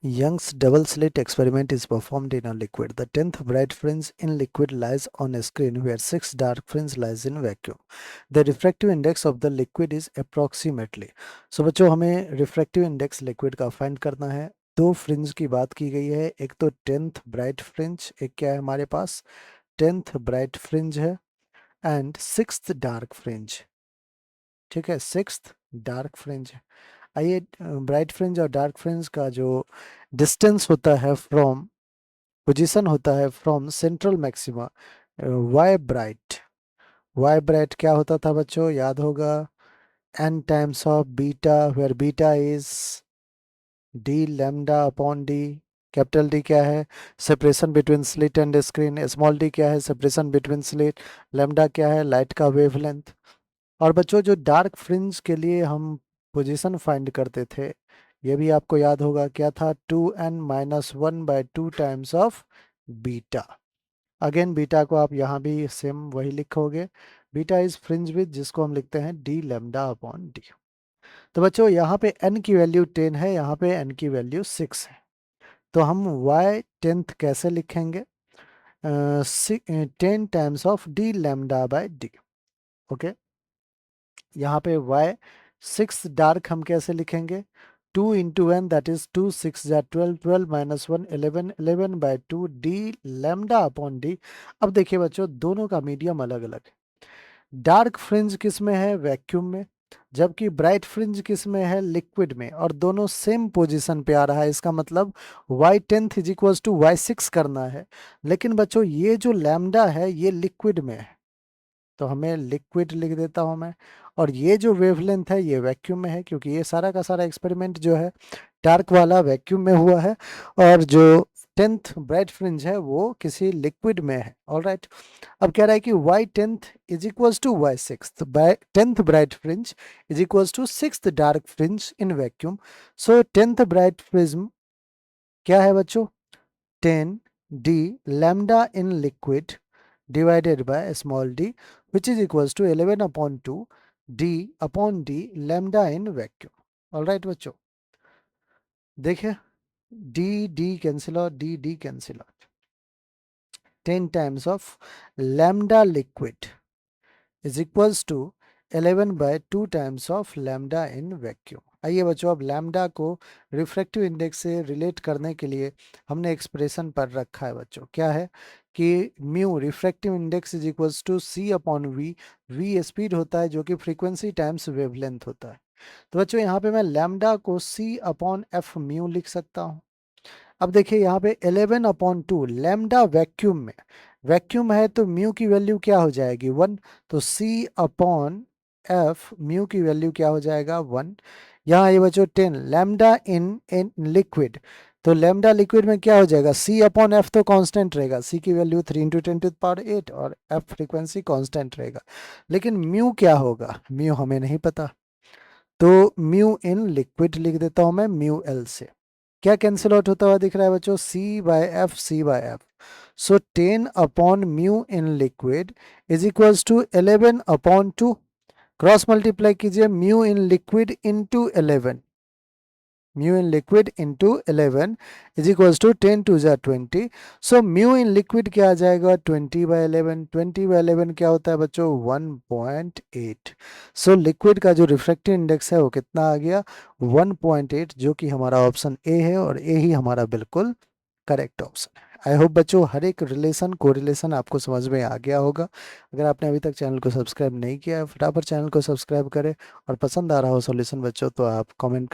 Young's double slit experiment is performed in a liquid. The 10th bright fringe in liquid lies on a screen where 6 dark fringe lies in vacuum. The refractive index of the liquid is approximately. So बच्चों हमें refractive index liquid का find करना है. दो fringe की बात की गई है. एक तो 10th ब्राइट फ्रिंज, एक क्या है हमारे पास 10th ब्राइट फ्रिंज है एंड 6th डार्क फ्रिंज. ठीक है, 6th डार्क फ्रिंज है. आइए ब्राइट फ्रिंज और डार्क फ्रिंज का जो डिस्टेंस होता है फ्रॉम पोजीशन होता है from central maxima y bright क्या होता था बच्चों, याद होगा, n times of beta where beta is d lambda upon d. Capital d क्या है, separation between slit and screen. Small d क्या है, सेपरेशन बिटवीन स्लिट. लैम्डा क्या है, लाइट का वेवलेंथ. और बच्चों जो डार्क फ्रिंज के लिए हम पोजीशन फाइंड करते थे, ये भी आपको याद होगा क्या था, 2n-1/2 times of beta. Again beta को आप यहाँ भी सेम वही लिखोगे. बीटा इज फ्रिंज विद, जिसको हम लिखते हैं डी लैम्डा अपॉन डी. तो बच्चों यहाँ पे n की वैल्यू 10 है, यहाँ पे n की वैल्यू 6 है. तो हम y 10th कैसे लिखेंगे, 10 times of D lambda by D. Okay, यहाँ पे y 6 डार्क हम कैसे लिखेंगे, 2 इंटू एन दैट इज 2 6 जा 12, 12 minus 1 11, 11/2 D lambda upon D. अब देखिए बच्चों दोनों का मीडियम अलग अलग है. डार्क फ्रिंज किस में है, वैक्यूम में, जबकि ब्राइट फ्रिंज किस में है, लिक्विड में. और दोनों सेम पोजीशन पे आ रहा है. इसका मतलब y 10th is equal to y 6 करना है. लेकिन बच्चों ये जो लैम्डा है ये लिक्विड में है, तो हमें लिक्विड लिख देता हूं मैं. और ये जो वेवलेंथ है ये वैक्यूम में है, क्योंकि ये सारा का सारा एक्सपेरिमेंट जो है डार्क वाला वैक्यूम में हुआ है, और जो 10th ब्राइट फ्रिंज है वो किसी लिक्विड में है. ऑलराइट, अब कह रहा है कि y 10th is equals to y 6th. 10th bright fringe is equals to 6th dark fringe in vacuum. So 10th bright prism क्या है बच्चों, 10 d lambda in liquid divided by small d, which is equals to 11 upon 2 d upon d lambda in vacuum. All right बच्चों, देखिए d d cancel और d d cancel out. 10 times of lambda liquid is equals to 11/2 times of lambda in vacuum. आइए बच्चों, अब lambda को refractive index से relate करने के लिए हमने एक्सप्रेशन पर रखा है बच्चों. क्या है कि mu refractive index is equals to c upon v. V speed होता है जो कि फ्रीक्वेंसी टाइम्स वेवलेंथ होता है. तो बच्चों यहाँ पे मैं लैम्डा को सी अपॉन एफ म्यू लिख सकता हूँ. अब देखिए यहाँ पे 11/2 लैम्डा वैक्यूम में, वैक्यूम है तो म्यू की वैल्यू क्या हो जाएगी 1. तो सी अपॉन एफ म्यू की वैल्यू क्या हो जाएगा 1. यहाँ ये बच्चों 10 लैम्डा इन लिक्विड, तो लैम्डा लिक्विड में क्या हो जाएगा, सी अपॉन एफ तो कांस्टेंट रहेगा, सी की वैल्यू 3 इंटू 10⁸ और एफ फ्रीक्वेंसी कांस्टेंट रहेगा. लेकिन म्यू क्या होगा, म्यू हमें नहीं पता, तो म्यू इन लिक्विड लिख देता हूं मैं म्यू एल से. क्या कैंसिल आउट होता हुआ दिख रहा है बच्चों, C by F, C by F. So 10 upon mu in liquid is equals to 11/2. Cross multiply कीजिए, mu in liquid into 11, mu in liquid into 11 is equals to 10 2 जा 20. सो म्यू इन लिक्विड क्या आ जाएगा 20/11. 20/11 क्या होता है बच्चों 1.8. So liquid का जो रिफ्रैक्टिव इंडेक्स है वो कितना आ गया 1.8, जो कि हमारा ऑप्शन ए है, और ए ही हमारा बिल्कुल करेक्ट ऑप्शन है. आई होप बच्चों हर एक रिलेशन को रिलेशन आपको समझ में आ गया होगा. अगर आपने अभी तक चैनल को सब्सक्राइब नहीं किया है, फटाफट चैनल को सब्सक्राइब करें. और पसंद आ रहा हो सॉल्यूशन बच्चों तो आप कमेंट कर